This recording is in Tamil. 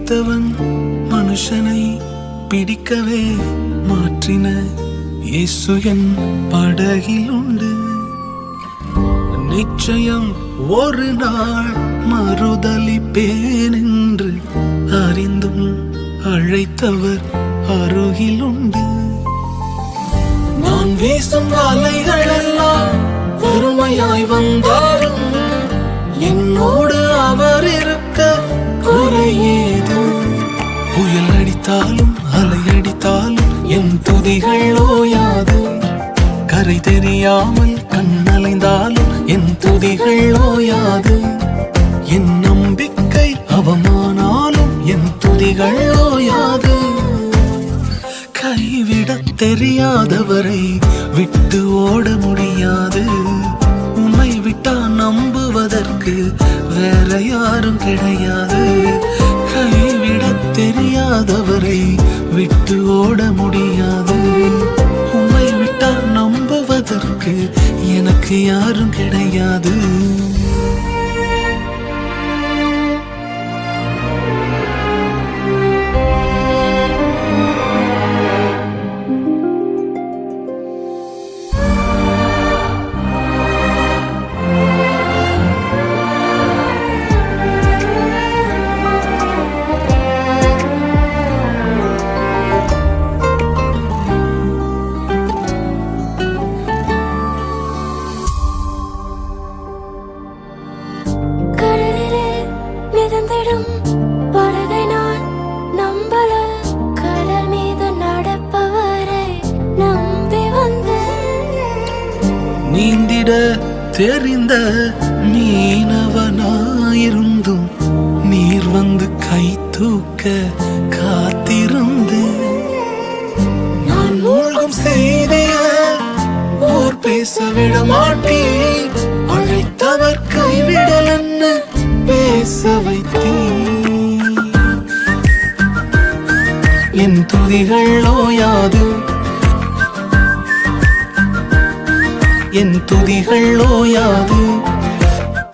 பிடித்தவன் மனுஷனை பிடிக்கவே மாற்றின இயேசு என் படகில் உண்டு. நிச்சயம் ஒரு நாள் மறுதலிப்பேன் என்று அறிந்தும் அழைத்தவர் அருகில் உண்டு. நான் வீசும் அலைகள் எல்லாம் பெருமையாய் வந்தாலும் என்னோடு அவர் இருக்க குறையேது. புயல் அடித்தாலும் அலை அடித்தாலும் என் துதிகள் ஓயாது. கரை தெரியாமல் கண்ணலைந்தாலும் என் துதிகள் ஓயாது. என் நம்பிக்கை அவமானாலும் என் துதிகள் ஓயாது. கைவிடத் தெரியாதவரை விட்டு ஓட முடியாது. உம்மை விட்டா நம்புவதற்கு வேற யாரும் கிடையாது. கைவிடத் தெரியாதவரை விட்டு ஓட முடியாது. உம்மை விட்டா நம்புவதற்கு எனக்கு யாரும் கிடையாது. நீந்திட தெரிந்த மீனவனாயிருந்தும் நீர் வந்து கை தூக்க காத்திருந்து. நான் மூழ்கும் செய்திய ஓர் பேச விட மாட்டேன். அழைத்தவர் கைவிடலன்னு பேச வைத்தேன். என் துதிகள் ஓயாது. என் துதிகள் ஓயாது.